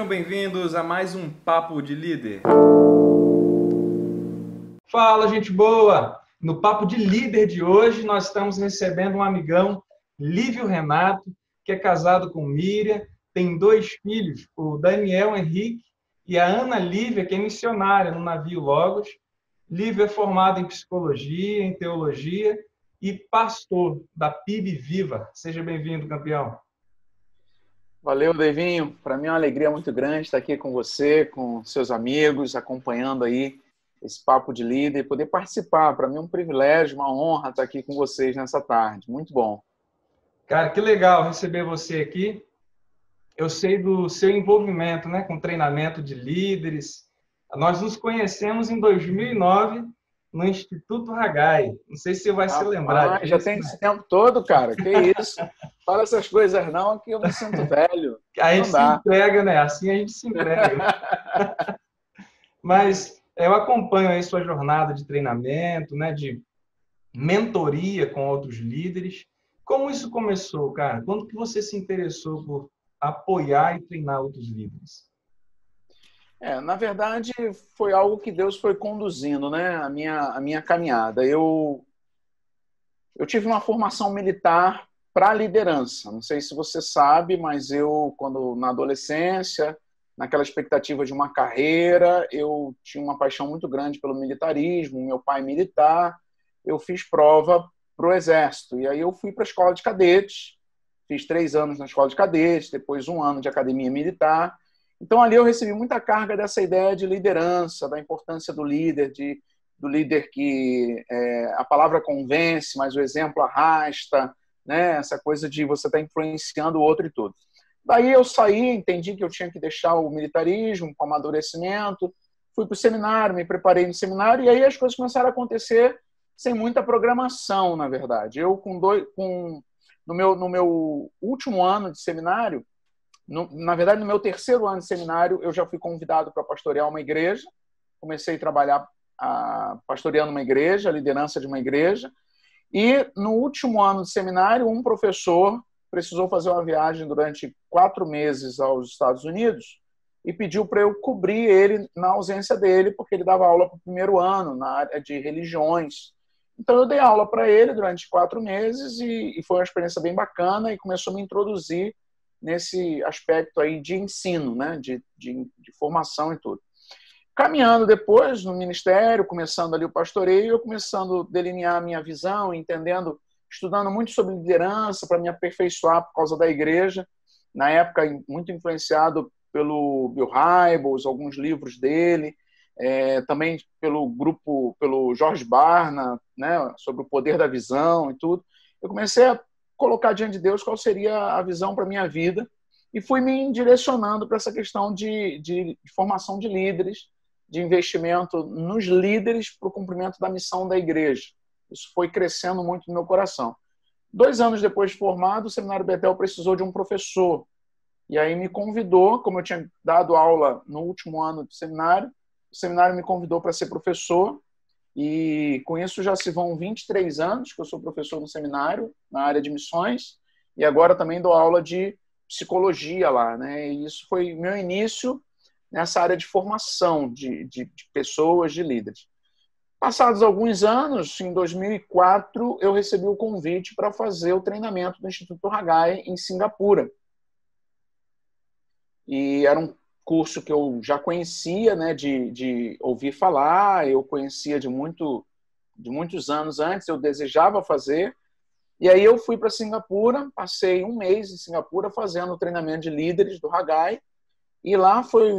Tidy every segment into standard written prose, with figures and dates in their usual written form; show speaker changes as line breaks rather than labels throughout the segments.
Sejam bem-vindos a mais um Papo de Líder. Fala, gente boa! No Papo de Líder de hoje, nós estamos recebendo um amigão, Lívio Renato, que é casado com Miriam, tem 2 filhos, o Daniel Henrique e a Ana Lívia, que é missionária no navio Logos. Lívio é formado em psicologia, em teologia e pastor da PIB Viva. Seja bem-vindo, campeão.
Valeu, Devinho. Para mim é uma alegria muito grande estar aqui com você, com seus amigos, acompanhando aí esse Papo de Líder e poder participar. Para mim é um privilégio, uma honra estar aqui com vocês nessa tarde. Muito bom.
Cara, que legal receber você aqui. Eu sei do seu envolvimento, né, com treinamento de líderes. Nós nos conhecemos em 2009 no Instituto Haggai. Não sei se você vai se lembrar disso.
Já tem esse tempo todo, cara. Que isso? Fala essas coisas não, que eu me sinto velho.
A gente se entrega, né? Assim a gente se entrega. Mas eu acompanho aí sua jornada de treinamento, né, de mentoria com outros líderes. Como isso começou, cara? Quando que você se interessou por apoiar e treinar outros líderes?
Na verdade, foi algo que Deus foi conduzindo, né? A minha caminhada. Eu tive uma formação militar para liderança. Não sei se você sabe, mas eu, quando na adolescência, naquela expectativa de uma carreira, eu tinha uma paixão muito grande pelo militarismo. Meu pai é militar. Eu fiz prova para o Exército. E aí eu fui para a escola de cadetes. Fiz 3 anos na escola de cadetes, depois 1 ano de academia militar. Então, ali eu recebi muita carga dessa ideia de liderança, da importância do líder, do líder que a palavra convence, mas o exemplo arrasta, né? Essa coisa de você estar influenciando o outro e tudo. Daí eu saí, entendi que eu tinha que deixar o militarismo com amadurecimento, fui para o seminário, me preparei no seminário, e aí as coisas começaram a acontecer sem muita programação, na verdade. Eu, no meu último ano de seminário, na verdade, no meu 3º ano de seminário, eu já fui convidado para pastorear uma igreja. Comecei a trabalhar pastoreando uma igreja, a liderança de uma igreja. E no último ano de seminário, um professor precisou fazer uma viagem durante 4 meses aos Estados Unidos e pediu para eu cobrir ele na ausência dele, porque ele dava aula para o 1º ano, na área de religiões. Então, eu dei aula para ele durante 4 meses e foi uma experiência bem bacana e começou a me introduzir nesse aspecto aí de ensino, né? de formação e tudo. Caminhando depois no ministério, começando ali o pastoreio, eu começando a delinear a minha visão, entendendo, estudando muito sobre liderança para me aperfeiçoar por causa da igreja, na época muito influenciado pelo Bill Hybels, alguns livros dele, também pelo George Barna, né? Sobre o poder da visão e tudo. Eu comecei a colocar diante de Deus qual seria a visão para a minha vida e fui me direcionando para essa questão de formação de líderes, de investimento nos líderes para o cumprimento da missão da igreja. Isso foi crescendo muito no meu coração. 2 anos depois de formado, o Seminário Betel precisou de um professor e aí me convidou, como eu tinha dado aula no último ano do seminário, o seminário me convidou para ser professor. E com isso já se vão 23 anos que eu sou professor no seminário, na área de missões, e agora também dou aula de psicologia lá, né? E isso foi meu início nessa área de formação de pessoas, de líderes. Passados alguns anos, em 2004, eu recebi o convite para fazer o treinamento do Instituto Haggai em Singapura. E era um curso que eu já conhecia, né, de ouvir falar, eu conhecia de muitos anos antes, eu desejava fazer, e aí eu fui para Singapura, passei 1 mês em Singapura fazendo o treinamento de líderes do Haggai, e lá foi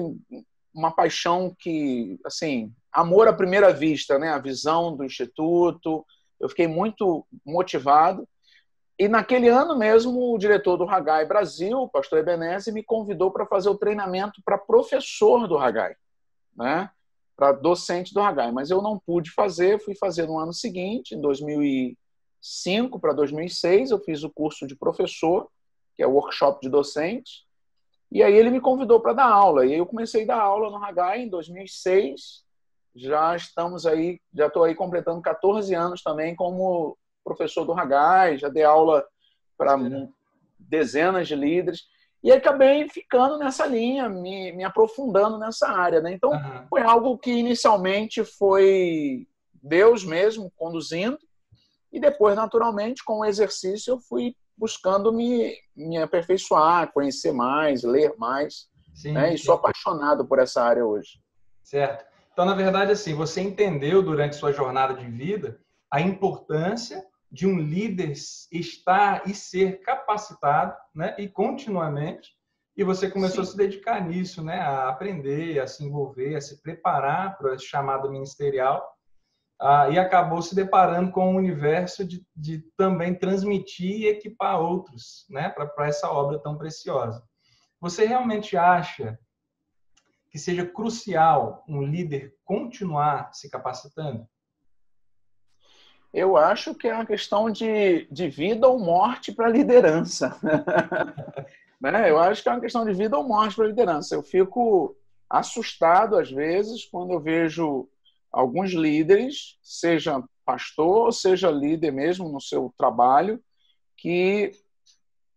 uma paixão que, assim, amor à primeira vista, né, a visão do Instituto, eu fiquei muito motivado. E naquele ano mesmo, o diretor do Haggai Brasil, o pastor Ebeneze, me convidou para fazer o treinamento para professor do Haggai, né? Para docente do Haggai. Mas eu não pude fazer, fui fazer no ano seguinte, em 2005 para 2006, eu fiz o curso de professor, que é o workshop de docente, e aí ele me convidou para dar aula. E aí eu comecei a dar aula no Haggai em 2006, já estou aí completando 14 anos também como professor do Haggai, já dei aula para dezenas de líderes. E acabei ficando nessa linha, me aprofundando nessa área, né? Então,
Aham.
foi algo que inicialmente foi Deus mesmo conduzindo, e depois, naturalmente, com o exercício, eu fui buscando me aperfeiçoar, conhecer mais, ler mais, né?
Sim,
E sou
sim.
apaixonado por essa área hoje.
Certo. Então, na verdade, assim, você entendeu durante sua jornada de vida a importância de um líder estar e ser capacitado, né, e continuamente, e você começou a
Sim.
se dedicar nisso, né, a aprender, a se envolver, a se preparar para esse chamado ministerial, e acabou se deparando com o universo de também transmitir e equipar outros, né, para essa obra tão preciosa. Você realmente acha que seja crucial um líder continuar se capacitando?
Eu acho que é uma questão de vida ou morte para a liderança. Né? Eu acho que é uma questão de vida ou morte para a liderança. Eu fico assustado, às vezes, quando eu vejo alguns líderes, seja pastor, seja líder mesmo no seu trabalho, que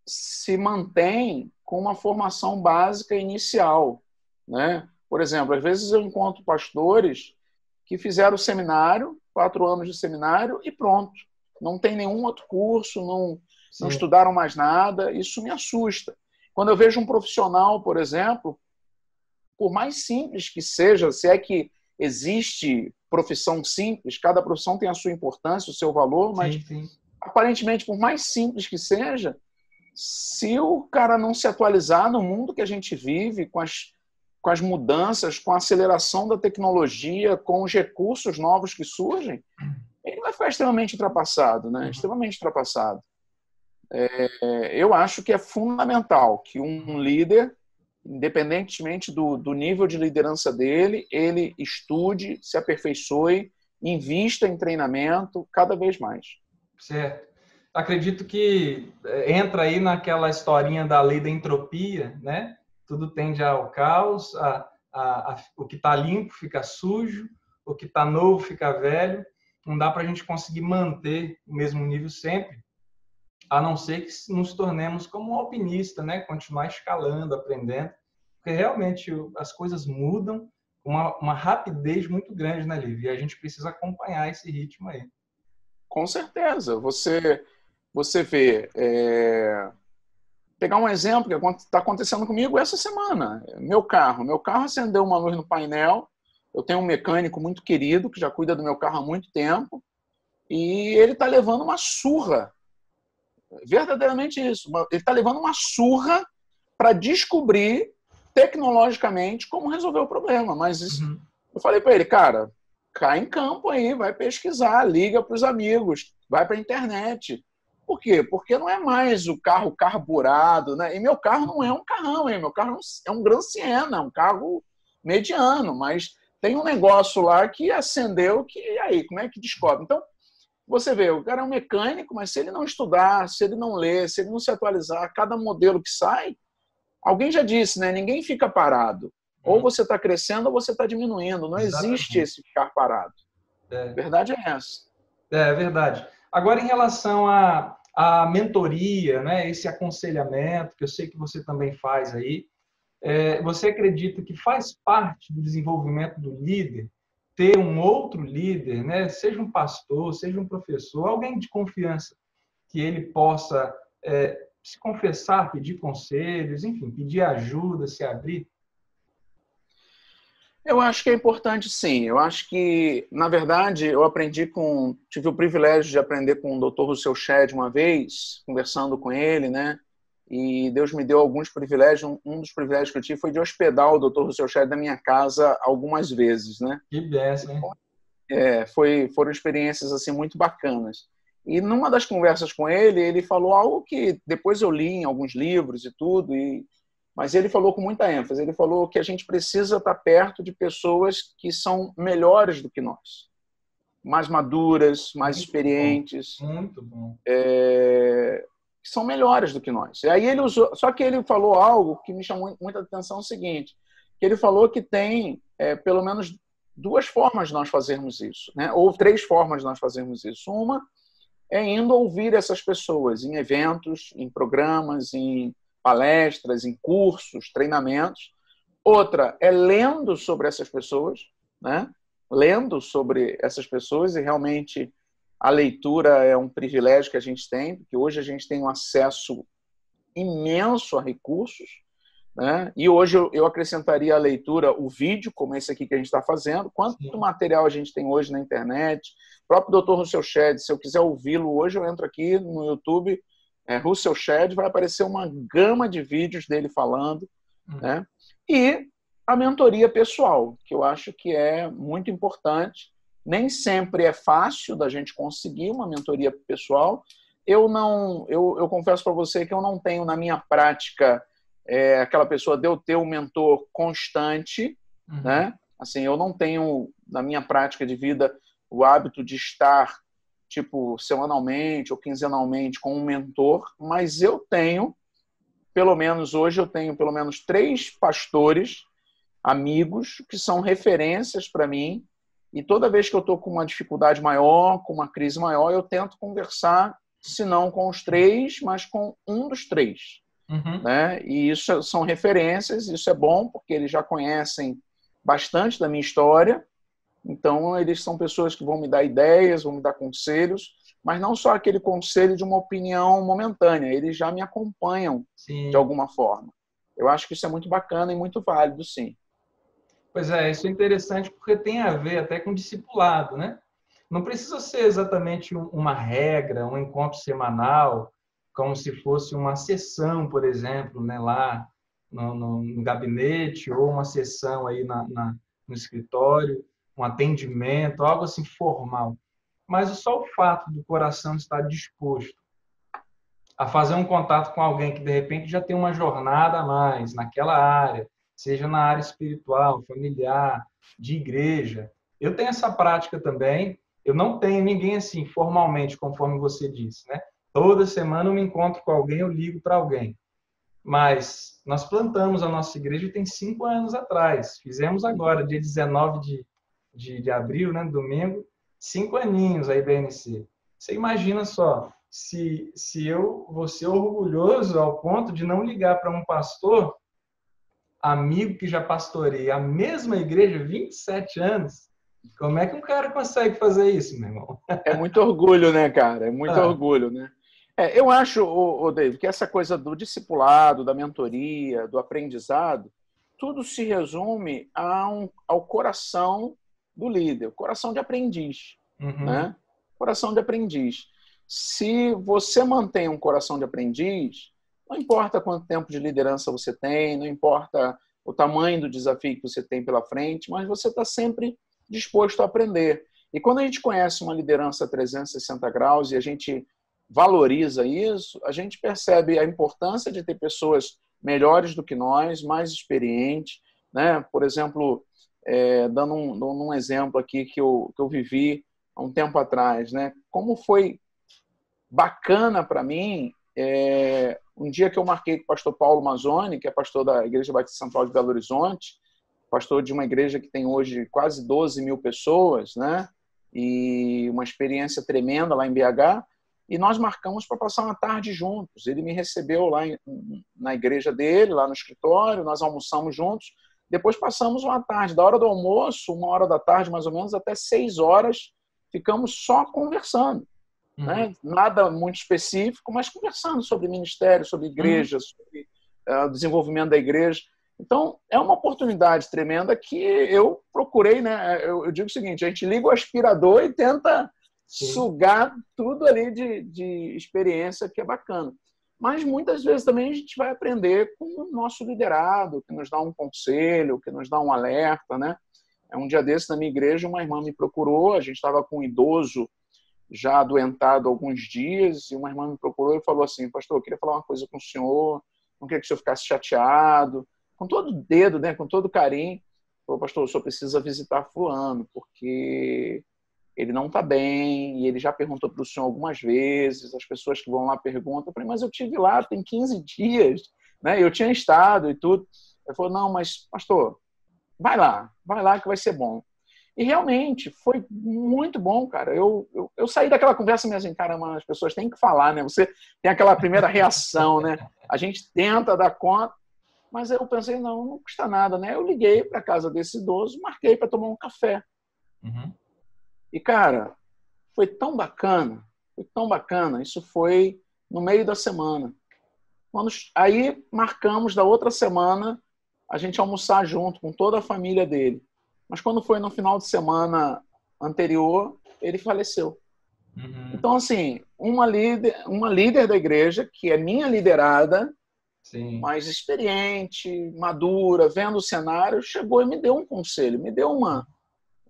se mantém com uma formação básica inicial, né? Por exemplo, às vezes eu encontro pastores que fizeram seminário, 4 anos de seminário e pronto. Não tem nenhum outro curso, não
Sim,
estudaram mais nada. Isso me assusta. Quando eu vejo um profissional, por exemplo, por mais simples que seja, se é que existe profissão simples, cada profissão tem a sua importância, o seu valor, mas
sim, sim.
aparentemente, por mais simples que seja, se o cara não se atualizar no mundo que a gente vive, com as mudanças, com a aceleração da tecnologia, com os recursos novos que surgem, ele vai ficar extremamente ultrapassado, né?
Uhum.
Extremamente ultrapassado. Eu acho que é fundamental que um líder, independentemente do nível de liderança dele, ele estude, se aperfeiçoe, invista em treinamento cada vez mais.
Certo. Acredito que entra aí naquela historinha da lei da entropia, né? Tudo tende ao caos, o que está limpo fica sujo, o que está novo fica velho. Não dá para a gente conseguir manter o mesmo nível sempre, a não ser que nos tornemos como um alpinista, né? Continuar escalando, aprendendo, porque realmente as coisas mudam com uma rapidez muito grande, né, Lívia? E a gente precisa acompanhar esse ritmo aí.
Com certeza. Você vê. Pegar um exemplo que está acontecendo comigo essa semana. Meu carro acendeu uma luz no painel. Eu tenho um mecânico muito querido que já cuida do meu carro há muito tempo e ele está levando uma surra. Verdadeiramente isso. Ele está levando uma surra para descobrir tecnologicamente como resolver o problema. Mas isso,
Uhum.
eu falei para ele, cara, cai em campo aí, vai pesquisar, liga para os amigos, vai para a internet. Por quê? Porque não é mais o carro carburado, né? E meu carro não é um carrão, hein? Meu carro é um Gran Siena, um carro mediano, mas tem um negócio lá que acendeu que, e aí, como é que descobre? Então, você vê, o cara é um mecânico, mas se ele não estudar, se ele não ler, se ele não se atualizar, cada modelo que sai, alguém já disse, né? Ninguém fica parado. Ou
Uhum.
você está crescendo ou você está diminuindo. Não existe
Exatamente.
esse ficar parado. A
É,
verdade é essa.
é verdade. Agora, em relação à mentoria, né, esse aconselhamento, que eu sei que você também faz aí, você acredita que faz parte do desenvolvimento do líder ter um outro líder, né, seja um pastor, seja um professor, alguém de confiança, que ele possa se confessar, pedir conselhos, enfim, pedir ajuda, se abrir?
Eu acho que é importante, sim. Eu acho que, na verdade, tive o privilégio de aprender com o Dr. Rousseau Shedd uma vez, conversando com ele, né? E Deus me deu alguns privilégios. Um dos privilégios que eu tive foi de hospedar o Dr. Rousseau Shedd na minha casa algumas vezes, né?
Que benção, hein?
Foram experiências assim muito bacanas. E numa das conversas com ele, ele falou algo que depois eu li em alguns livros e tudo, mas ele falou com muita ênfase. Ele falou que a gente precisa estar perto de pessoas que são melhores do que nós, mais maduras, mais
Muito bom,
experientes,
muito bom.
que são melhores do que nós. E aí ele usou, só que ele falou algo que me chamou muita atenção, o seguinte, que ele falou que tem pelo menos duas formas de nós fazermos isso, né? Ou três formas de nós fazermos isso. Uma é indo ouvir essas pessoas em eventos, em programas, em palestras, em cursos, treinamentos. Outra é lendo sobre essas pessoas, né? Lendo sobre essas pessoas, e realmente a leitura é um privilégio que a gente tem, porque hoje a gente tem um acesso imenso a recursos, né? E hoje eu acrescentaria a leitura, o vídeo, como esse aqui que a gente está fazendo. Quanto
Sim.
material a gente tem hoje na internet. O próprio Dr. Russell Shedd, se eu quiser ouvi-lo hoje, eu entro aqui no YouTube, Russell Shedd, vai aparecer uma gama de vídeos dele falando, né? E a mentoria pessoal, que eu acho que é muito importante. Nem sempre é fácil da gente conseguir uma mentoria pessoal. Eu confesso para você que eu não tenho na minha prática aquela pessoa de eu ter um mentor constante, né? Assim, eu não tenho na minha prática de vida o hábito de estar tipo semanalmente ou quinzenalmente com um mentor, mas eu tenho, pelo menos hoje eu tenho pelo menos 3 pastores amigos que são referências para mim, e toda vez que eu estou com uma dificuldade maior, com uma crise maior, eu tento conversar, se não com os 3, mas com um dos 3. Né? E isso são referências, isso é bom, porque eles já conhecem bastante da minha história, então eles são pessoas que vão me dar ideias, vão me dar conselhos, mas não só aquele conselho de uma opinião momentânea, eles já me acompanham de alguma forma. Eu acho que isso é muito bacana e muito válido, sim.
Pois é, isso é interessante porque tem a ver até com discipulado, né? Não precisa ser exatamente uma regra, um encontro semanal, como se fosse uma sessão, por exemplo, né, lá no gabinete, ou uma sessão aí no escritório, um atendimento, algo assim formal. Mas só o fato do coração estar disposto a fazer um contato com alguém que, de repente, já tem uma jornada a mais naquela área, seja na área espiritual, familiar, de igreja. Eu tenho essa prática também. Eu não tenho ninguém assim, formalmente, conforme você disse, né? Toda semana eu me encontro com alguém, eu ligo para alguém. Mas nós plantamos a nossa igreja tem 5 anos atrás. Fizemos agora, dia 19 de abril, né? Domingo, 5 aninhos a IBNC. Você imagina só, se eu vou ser orgulhoso ao ponto de não ligar para um pastor, amigo que já pastoreia a mesma igreja 27 anos, como é que um cara consegue fazer isso, meu irmão?
É muito orgulho, né, cara? É muito orgulho, né? Eu acho, David, que essa coisa do discipulado, da mentoria, do aprendizado, tudo se resume ao coração do líder, o coração de aprendiz, né? Coração de aprendiz. Se você mantém um coração de aprendiz, não importa quanto tempo de liderança você tem, não importa o tamanho do desafio que você tem pela frente, mas você está sempre disposto a aprender. E quando a gente conhece uma liderança 360 graus e a gente valoriza isso, a gente percebe a importância de ter pessoas melhores do que nós, mais experientes, né? Por exemplo, dando um exemplo aqui que eu vivi há um tempo atrás, né? Como foi bacana para mim, um dia que eu marquei com o pastor Paulo Mazzoni, que é pastor da Igreja Batista Central de Belo Horizonte, pastor de uma igreja que tem hoje quase 12 mil pessoas, né? E uma experiência tremenda lá em BH, e nós marcamos para passar uma tarde juntos. Ele me recebeu lá na igreja dele, lá no escritório, nós almoçamos juntos, depois passamos uma tarde, da hora do almoço, 1h da tarde mais ou menos, até 6 horas, ficamos só conversando. Né? Nada muito específico, mas conversando sobre ministério, sobre igreja, sobre o desenvolvimento da igreja. Então, é uma oportunidade tremenda que eu procurei, né? Eu digo o seguinte, a gente liga o aspirador e tenta sugar tudo ali de experiência, que é bacana. Mas muitas vezes também a gente vai aprender com o nosso liderado, que nos dá um conselho, que nos dá um alerta, né? Um dia desse, na minha igreja, uma irmã me procurou, a gente estava com um idoso já adoentado há alguns dias, e uma irmã me procurou e falou assim, pastor, eu queria falar uma coisa com o senhor, não queria que o senhor ficasse chateado, com todo o dedo, né, com todo carinho. Falou, pastor, o senhor precisa visitar fulano, porque ele não está bem, e ele já perguntou para o senhor algumas vezes, as pessoas que vão lá perguntam, eu falei, mas eu estive lá, tem 15 dias, né, eu tinha estado e tudo. Ele falou, não, mas pastor, vai lá que vai ser bom. E realmente foi muito bom, cara. Eu saí daquela conversa mesmo assim, caramba, as pessoas têm que falar, né? Você tem aquela primeira reação, né? A gente tenta dar conta, mas aí eu pensei, não custa nada, né? Eu liguei para a casa desse idoso, marquei para tomar um café.
Uhum.
E, cara, foi tão bacana, foi tão bacana. Isso foi no meio da semana. Aí marcamos da outra semana a gente almoçar junto com toda a família dele. Mas quando foi no final de semana anterior, ele faleceu.
Uhum.
Então, assim, uma líder da igreja, que é minha liderada,
Sim.
mais experiente, madura, vendo o cenário, chegou e me deu um conselho, me deu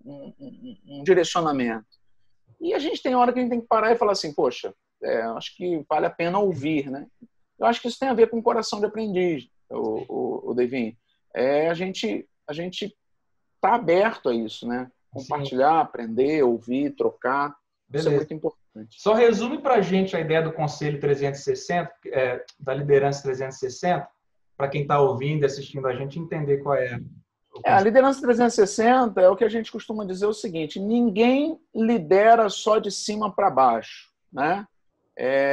um direcionamento. E a gente tem hora que a gente tem que parar e falar assim, poxa, acho que vale a pena ouvir, né? Eu acho que isso tem a ver com o coração de aprendiz, o Devin. A gente está aberto a isso, né?
Sim.
Compartilhar, aprender, ouvir, trocar. Isso é
Beleza.
muito importante.
Só resume para a gente a ideia do Conselho 360, da liderança 360, para quem está ouvindo e assistindo a gente entender qual é o
A
conceito.
liderança 360 é o que a gente costuma dizer o seguinte: ninguém lidera só de cima para baixo, né?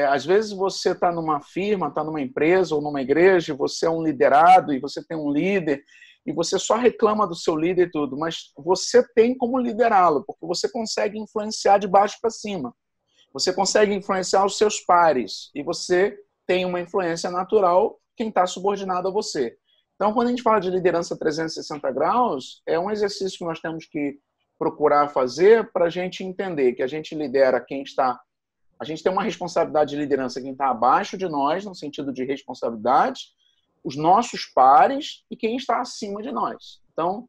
Às vezes você está numa firma, está numa empresa ou numa igreja, você é um liderado e você tem um líder e você só reclama do seu líder e tudo, mas você tem como liderá-lo, porque você consegue influenciar de baixo para cima. Você consegue influenciar os seus pares e você tem uma influência natural quem está subordinado a você. Então, quando a gente fala de liderança 360 graus, é um exercício que nós temos que procurar fazer para a gente entender que a gente lidera quem está... A gente tem uma responsabilidade de liderança quem está abaixo de nós, no sentido de responsabilidade, os nossos pares e quem está acima de nós. Então,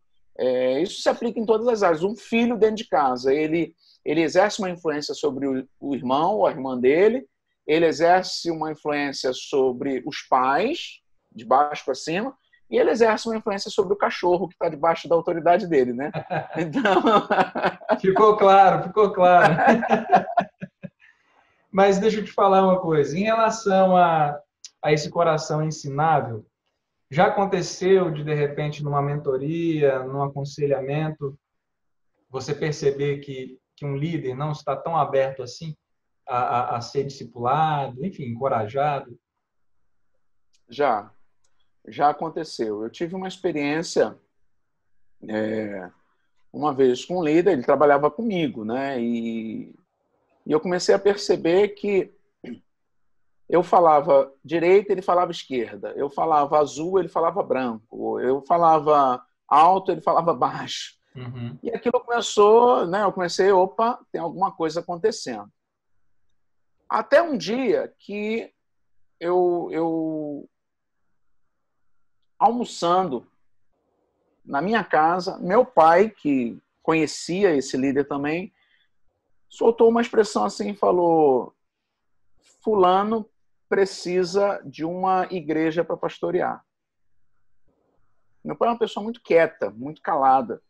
isso se aplica em todas as áreas. Um filho dentro de casa, ele exerce uma influência sobre o irmão ou a irmã dele, ele exerce uma influência sobre os pais, de baixo para cima, e ele exerce uma influência sobre o cachorro que está debaixo da autoridade dele, né? Então...
Ficou claro, ficou claro. Mas deixa eu te falar uma coisa. Em relação a esse coração ensinável, já aconteceu de repente, numa mentoria, num aconselhamento, você perceber que um líder não está tão aberto assim a ser discipulado, enfim, encorajado?
Já aconteceu. Eu tive uma experiência uma vez com um líder, ele trabalhava comigo, né? E eu comecei a perceber que eu falava direita, ele falava esquerda. Eu falava azul, ele falava branco. Eu falava alto, ele falava baixo.
Uhum.
E aquilo começou, né? Eu comecei, opa, tem alguma coisa acontecendo. Até um dia que eu almoçando na minha casa, meu pai, que conhecia esse líder também, soltou uma expressão assim, falou: fulano precisa de uma igreja para pastorear. Meu pai é uma pessoa muito quieta, muito calada,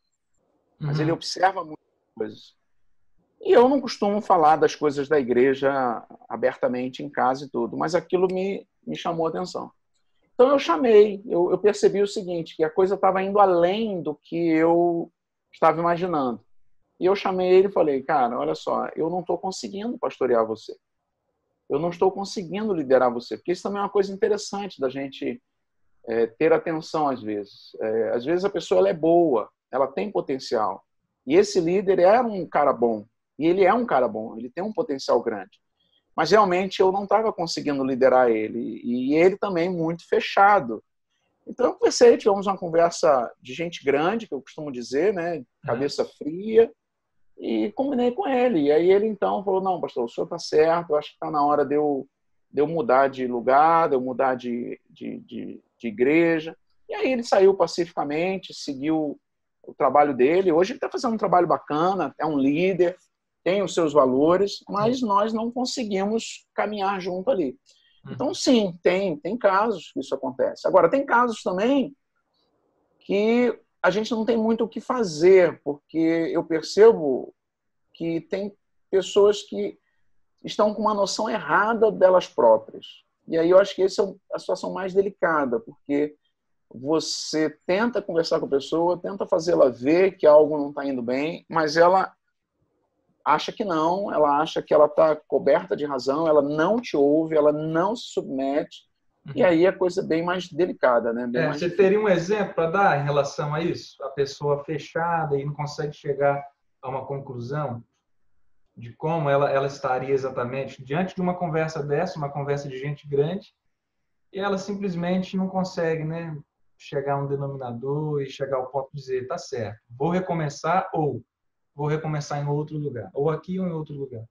mas ele
Uhum.
observa muitas coisas. E eu não costumo falar das coisas da igreja abertamente em casa e tudo, mas aquilo me chamou a atenção. Então eu chamei, eu percebi o seguinte, que a coisa estava indo além do que eu estava imaginando. E eu chamei ele e falei: cara, olha só, eu não estou conseguindo pastorear você. Eu não estou conseguindo liderar você. Porque isso também é uma coisa interessante da gente ter atenção às vezes. Às vezes a pessoa ela é boa, ela tem potencial. E esse líder era um cara bom. E ele é um cara bom, ele tem um potencial grande. Mas realmente eu não estava conseguindo liderar ele. E ele também muito fechado. Então eu conversei, tivemos uma conversa de gente grande, que eu costumo dizer, né? Cabeça fria. E combinei com ele. E aí ele então falou: não, pastor, o senhor está certo, eu acho que está na hora de eu mudar de lugar, de eu mudar de igreja. E aí ele saiu pacificamente, seguiu o trabalho dele. Hoje ele está fazendo um trabalho bacana, é um líder, tem os seus valores, mas nós não conseguimos caminhar junto ali. Então, sim, tem casos que isso acontece. Agora, tem casos também que a gente não tem muito o que fazer, porque eu percebo que tem pessoas que estão com uma noção errada delas próprias. E aí eu acho que essa é a situação mais delicada, porque você tenta conversar com a pessoa, tenta fazê-la ver que algo não está indo bem, mas ela acha que não, ela acha que ela está coberta de razão, ela não te ouve, ela não se submete. E aí a coisa é bem mais delicada, né? Bem mais
Você
difícil.
teria um exemplo para dar em relação a isso? A pessoa fechada e não consegue chegar a uma conclusão de como ela estaria exatamente diante de uma conversa dessa, uma conversa de gente grande, e ela simplesmente não consegue, né, chegar a um denominador e chegar ao ponto de dizer, tá certo, vou recomeçar ou vou recomeçar em outro lugar, ou aqui ou em outro lugar.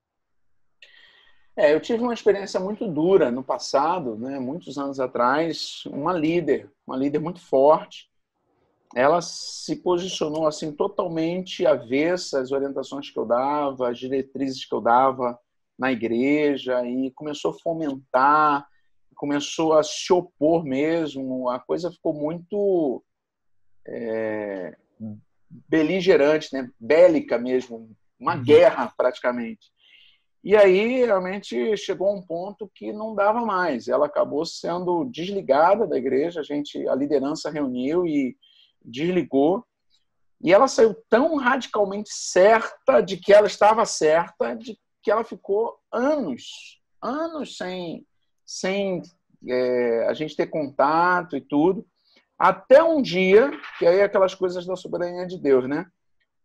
Eu tive uma experiência muito dura no passado, né? Muitos anos atrás, uma líder muito forte. Ela se posicionou assim totalmente avessa às orientações que eu dava, às diretrizes que eu dava na igreja e começou a fomentar, começou a se opor mesmo. A coisa ficou muito beligerante, né? Bélica mesmo, uma guerra praticamente. E aí realmente chegou a um ponto que não dava mais. Ela acabou sendo desligada da igreja, a liderança reuniu e desligou. E ela saiu tão radicalmente certa de que ela estava certa, de que ela ficou anos sem a gente ter contato e tudo. Até um dia, que aí é aquelas coisas da soberania de Deus, né?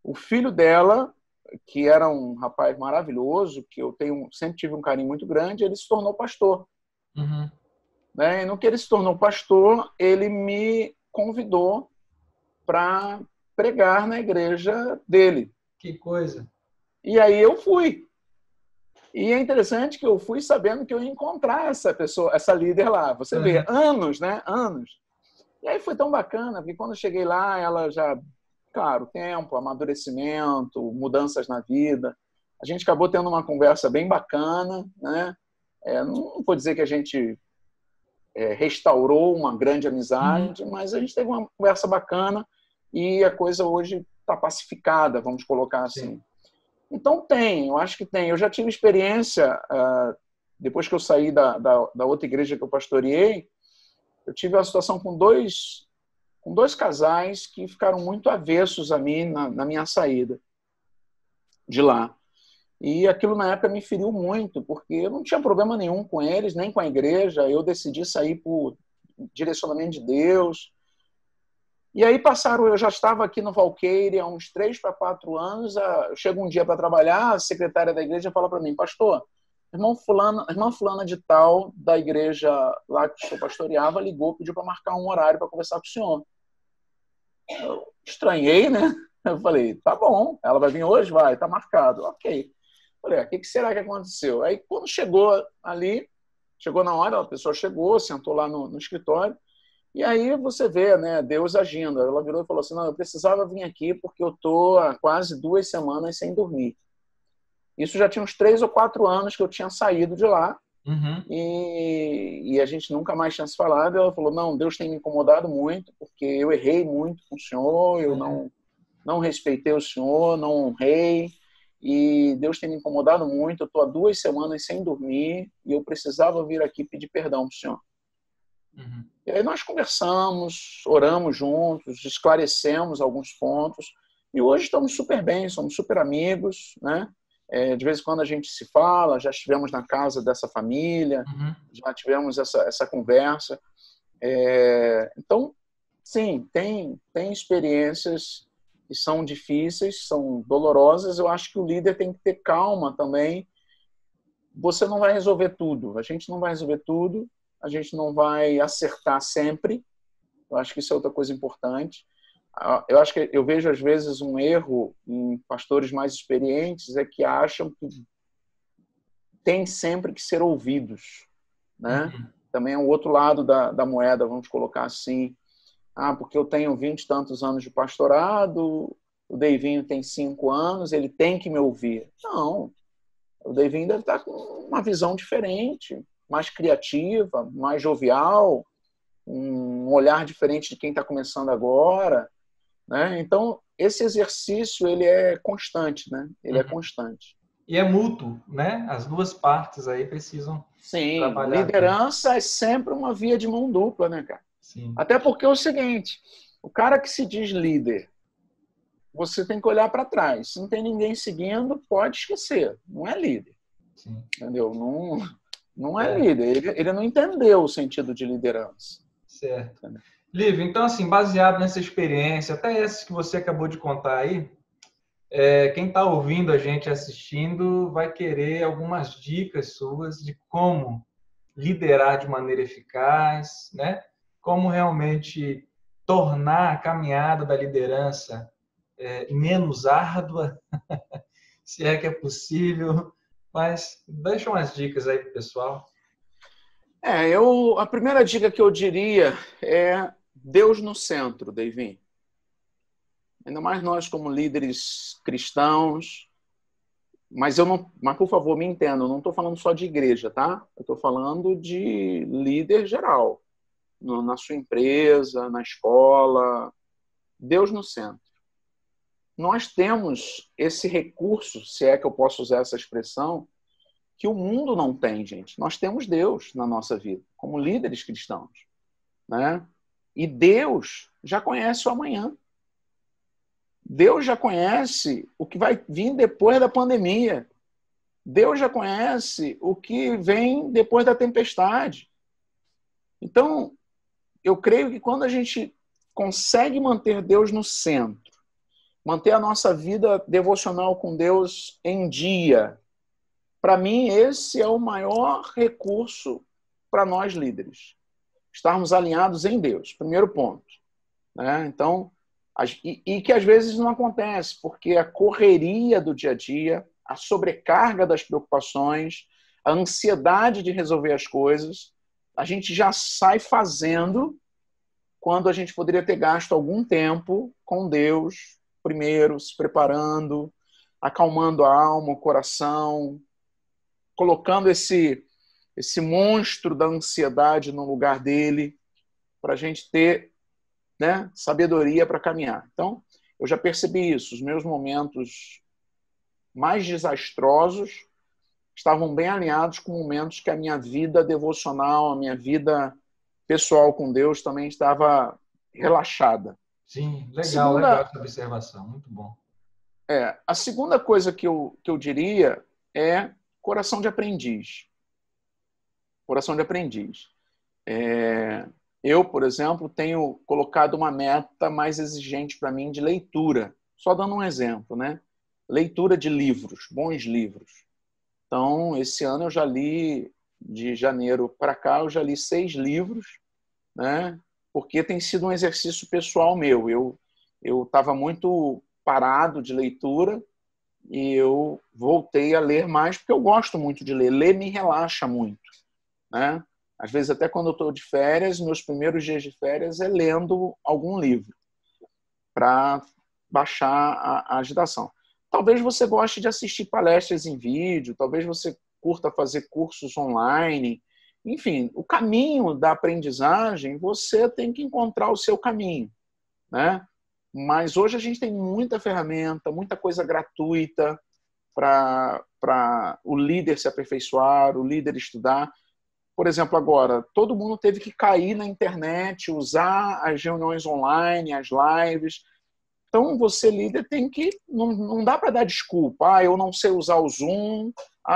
O filho dela, que era um rapaz maravilhoso, que sempre tive um carinho muito grande, ele se tornou pastor.
Uhum.
Né? E no que ele se tornou pastor, ele me convidou para pregar na igreja dele.
Que coisa.
E aí eu fui. E é interessante que eu fui sabendo que eu ia encontrar essa pessoa, essa líder lá. Você vê, anos, né? Anos. E aí foi tão bacana, porque quando eu cheguei lá, ela já, claro, tempo, amadurecimento, mudanças na vida. A gente acabou tendo uma conversa bem bacana, né? Não vou dizer que a gente restaurou uma grande amizade, mas a gente teve uma conversa bacana e a coisa hoje está pacificada, vamos colocar assim.
Sim.
Então eu acho que tem. Eu já tive experiência, depois que eu saí da outra igreja que eu pastoreei, eu tive uma situação com dois casais que ficaram muito avessos a mim na minha saída de lá. E aquilo na época me feriu muito, porque eu não tinha problema nenhum com eles, nem com a igreja. Eu decidi sair por direcionamento de Deus. E aí eu já estava aqui no Valqueire há uns 3 para 4 anos. Eu chego um dia para trabalhar, a secretária da igreja fala para mim, pastor, irmã fulana de tal, da igreja lá que eu pastoreava, ligou, pediu para marcar um horário para conversar com o senhor. Eu estranhei, né? Eu falei, tá bom, ela vai vir hoje? Vai, tá marcado. Ok. Falei, o que será que aconteceu? Aí, quando chegou na hora, a pessoa chegou, sentou lá no escritório, e aí você vê, né, Deus agindo. Ela virou e falou assim, não, eu precisava vir aqui porque eu estou há quase 2 semanas sem dormir. Isso já tinha uns 3 ou 4 anos que eu tinha saído de lá, e a gente nunca mais tinha se falado. Ela falou, não, Deus tem me incomodado muito, porque eu errei muito com o senhor, eu não respeitei o senhor, não honrei, e Deus tem me incomodado muito, eu estou há 2 semanas sem dormir, e eu precisava vir aqui pedir perdão para o senhor. E aí nós conversamos, oramos juntos, esclarecemos alguns pontos, e hoje estamos super bem, somos super amigos, né? De vez em quando a gente se fala, já estivemos na casa dessa família, já tivemos essa conversa. Então, sim, tem experiências que são difíceis, são dolorosas. Eu acho que o líder tem que ter calma também. Você não vai resolver tudo, a gente não vai resolver tudo, a gente não vai acertar sempre. Eu acho que isso é outra coisa importante. Eu acho que eu vejo às vezes um erro em pastores mais experientes, é que acham que tem sempre que ser ouvidos, né? Também é o outro lado da moeda, vamos colocar assim. Porque eu tenho 20 e tantos anos de pastorado, o Deivinho tem 5 anos, ele tem que me ouvir. Não, o Deivinho deve estar com uma visão diferente, mais criativa, mais jovial, um olhar diferente de quem está começando agora, né? Então, esse exercício, ele é constante, né? Ele é constante.
E é mútuo, né? As duas partes aí precisam trabalhar.
Liderança é sempre uma via de mão dupla, né, cara?
Sim.
Até porque é o seguinte, o cara que se diz líder, você tem que olhar para trás. Se não tem ninguém seguindo, pode esquecer. Não é líder.
Sim.
Entendeu? Não é líder, ele não entendeu o sentido de liderança.
Certo. Lívio, então, assim, baseado nessa experiência, até essas que você acabou de contar aí, quem está ouvindo a gente assistindo vai querer algumas dicas suas de como liderar de maneira eficaz, né? Como realmente tornar a caminhada da liderança menos árdua, se é que é possível. Mas deixa umas dicas aí para o pessoal.
A primeira dica que eu diria é Deus no centro, Davi. Ainda mais nós como líderes cristãos. Mas por favor, me entenda, eu não estou falando só de igreja, tá? Eu estou falando de líder geral, na sua empresa, na escola. Deus no centro. Nós temos esse recurso, se é que eu posso usar essa expressão, que o mundo não tem, gente. Nós temos Deus na nossa vida, como líderes cristãos, né? E Deus já conhece o amanhã. Deus já conhece o que vai vir depois da pandemia. Deus já conhece o que vem depois da tempestade. Então, eu creio que quando a gente consegue manter Deus no centro, manter a nossa vida devocional com Deus em dia, para mim, esse é o maior recurso para nós líderes. Estarmos alinhados em Deus, primeiro ponto. Né? Então, e que às vezes não acontece, porque a correria do dia a dia, a sobrecarga das preocupações, a ansiedade de resolver as coisas, a gente já sai fazendo quando a gente poderia ter gasto algum tempo com Deus, primeiro, se preparando, acalmando a alma, o coração, colocando esse monstro da ansiedade no lugar dele, para a gente ter, né, sabedoria para caminhar. Então, eu já percebi isso. Os meus momentos mais desastrosos estavam bem alinhados com momentos que a minha vida devocional, a minha vida pessoal com Deus também estava relaxada.
Sim, legal essa observação, muito bom.
A segunda coisa que eu diria é coração de aprendiz. Coração de aprendiz. Eu, por exemplo, tenho colocado uma meta mais exigente para mim de leitura. Só dando um exemplo, né? Leitura de livros, bons livros. Então, esse ano eu já li, de janeiro para cá, eu já li 6 livros, né? Porque tem sido um exercício pessoal meu. Eu estava muito parado de leitura e eu voltei a ler mais porque eu gosto muito de ler. Ler me relaxa muito, né? Às vezes, até quando eu estou de férias, meus primeiros dias de férias é lendo algum livro para baixar a agitação. Talvez você goste de assistir palestras em vídeo, talvez você curta fazer cursos online. Enfim, o caminho da aprendizagem, você tem que encontrar o seu caminho, né? Mas hoje a gente tem muita ferramenta, muita coisa gratuita para o líder se aperfeiçoar, o líder estudar. Por exemplo, agora, todo mundo teve que cair na internet, usar as reuniões online, as lives. Então, você, líder, tem que... Não dá para dar desculpa. Eu não sei usar o Zoom,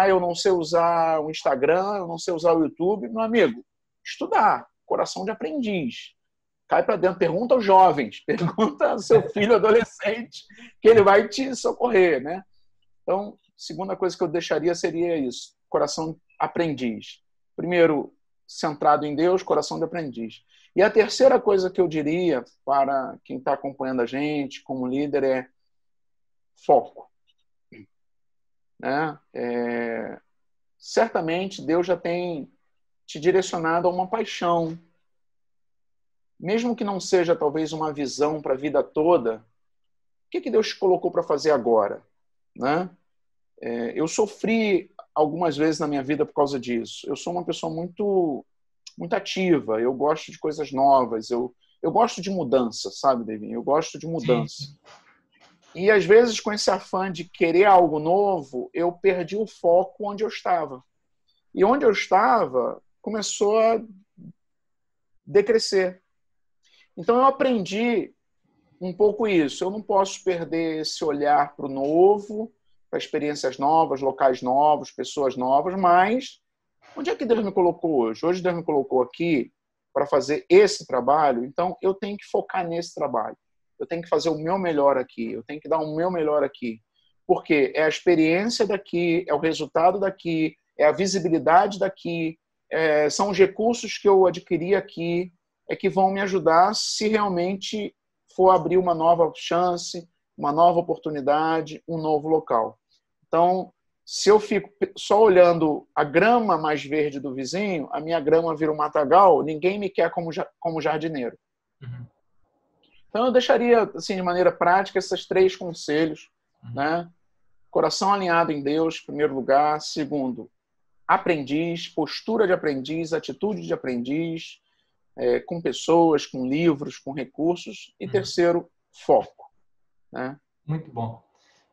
eu não sei usar o Instagram, eu não sei usar o YouTube. Meu amigo, estudar, coração de aprendiz. Cai para dentro, pergunta aos jovens, pergunta ao seu filho adolescente, que ele vai te socorrer, né? Então, segunda coisa que eu deixaria seria isso, coração aprendiz. Primeiro, centrado em Deus, coração de aprendiz. E a terceira coisa que eu diria para quem está acompanhando a gente como líder é foco. Né? Certamente Deus já tem te direcionado a uma paixão. Mesmo que não seja talvez uma visão para a vida toda, o que Deus te colocou para fazer agora? Né? Eu sofri algumas vezes na minha vida por causa disso. Eu sou uma pessoa muito ativa, eu gosto de coisas novas, eu gosto de mudança, sabe, Davi? Eu gosto de mudança. Sim. E às vezes, com esse afã de querer algo novo, eu perdi o foco onde eu estava. E onde eu estava começou a decrescer. Então eu aprendi um pouco isso. Eu não posso perder esse olhar para o novo, para experiências novas, locais novos, pessoas novas, mas Onde é que Deus me colocou hoje? Hoje Deus me colocou aqui para fazer esse trabalho, então eu tenho que focar nesse trabalho. Eu tenho que fazer o meu melhor aqui, eu tenho que dar o meu melhor aqui. Porque é a experiência daqui, é o resultado daqui, é a visibilidade daqui, são os recursos que eu adquiri aqui, que vão me ajudar se realmente for abrir uma nova chance, uma nova oportunidade, um novo local. Então, se eu fico só olhando a grama mais verde do vizinho, a minha grama vira um matagal, ninguém me quer como jardineiro.
Uhum.
Então, eu deixaria, assim, de maneira prática, esses 3 conselhos, né? Coração alinhado em Deus, em primeiro lugar. Segundo, aprendiz, postura de aprendiz, atitude de aprendiz, com pessoas, com livros, com recursos. E terceiro, foco, né?
Muito bom.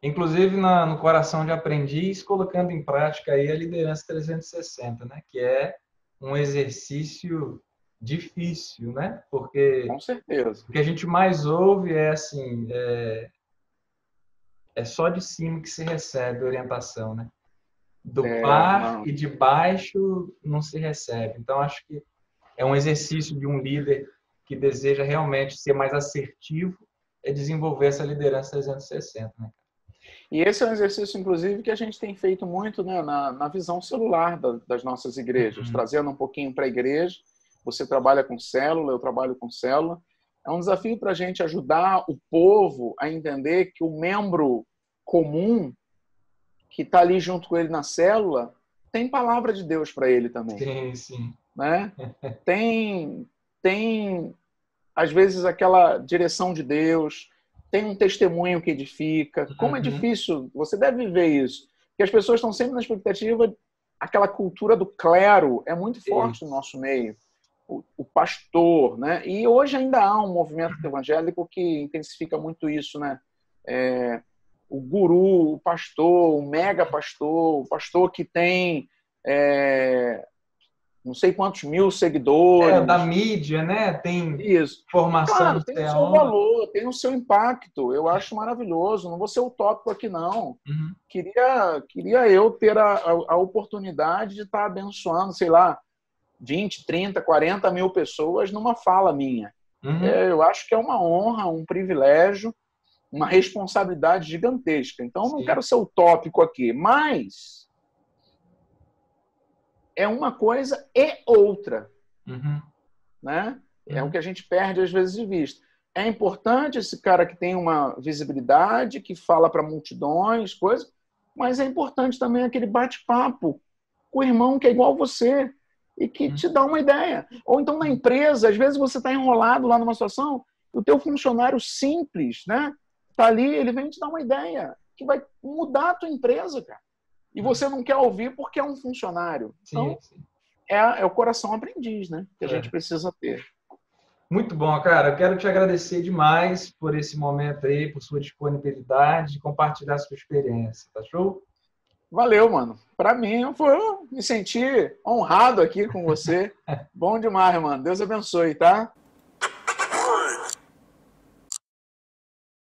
Inclusive, no Coração de Aprendiz, colocando em prática aí a liderança 360, né? Que é um exercício difícil, né? Porque
com certeza.
o que a gente mais ouve é assim, é só de cima que se recebe orientação, né? Do par
Não.
e de baixo não se recebe. Então, acho que é um exercício de um líder que deseja realmente ser mais assertivo, é desenvolver essa liderança 360, né?
E esse é um exercício, inclusive, que a gente tem feito muito, né, na visão celular das nossas igrejas, trazendo um pouquinho para a igreja. Você trabalha com célula, eu trabalho com célula. É um desafio para a gente ajudar o povo a entender que o membro comum, que está ali junto com ele na célula, tem palavra de Deus para ele também.
Sim, sim.
Né? Tem, às vezes, aquela direção de Deus, tem um testemunho que edifica. Como é difícil, você deve viver isso. Porque as pessoas estão sempre na expectativa, aquela cultura do clero é muito forte no nosso meio. O pastor, né? E hoje ainda há um movimento evangélico que intensifica muito isso, né? O guru, o pastor, o mega pastor, o pastor que tem não sei quantos mil seguidores.
Da mídia, né? Tem
isso.
Formação.
Claro, tem o seu valor, tem o seu impacto. Eu acho maravilhoso. Não vou ser utópico aqui, não. Queria eu ter a oportunidade de estar abençoando, sei lá, 20, 30, 40 mil pessoas numa fala minha. Eu acho que é uma honra, um privilégio, uma responsabilidade gigantesca. Então, não quero ser utópico aqui, mas é uma coisa e outra. Né? É o que a gente perde às vezes de vista. É importante esse cara que tem uma visibilidade, que fala para multidões, coisas, mas é importante também aquele bate-papo com o irmão que é igual você e que te dá uma ideia. Ou então na empresa, às vezes você está enrolado lá numa situação, o teu funcionário simples, né, tá ali, ele vem te dar uma ideia que vai mudar a tua empresa, cara. E você não quer ouvir porque é um funcionário. Então, é o coração aprendiz, né? Que a gente precisa ter.
Muito bom, cara. Eu quero te agradecer demais por esse momento aí, por sua disponibilidade de compartilhar sua experiência. Tá show?
Valeu, mano. Para mim, me senti honrado aqui com você. Bom demais, mano. Deus abençoe, tá?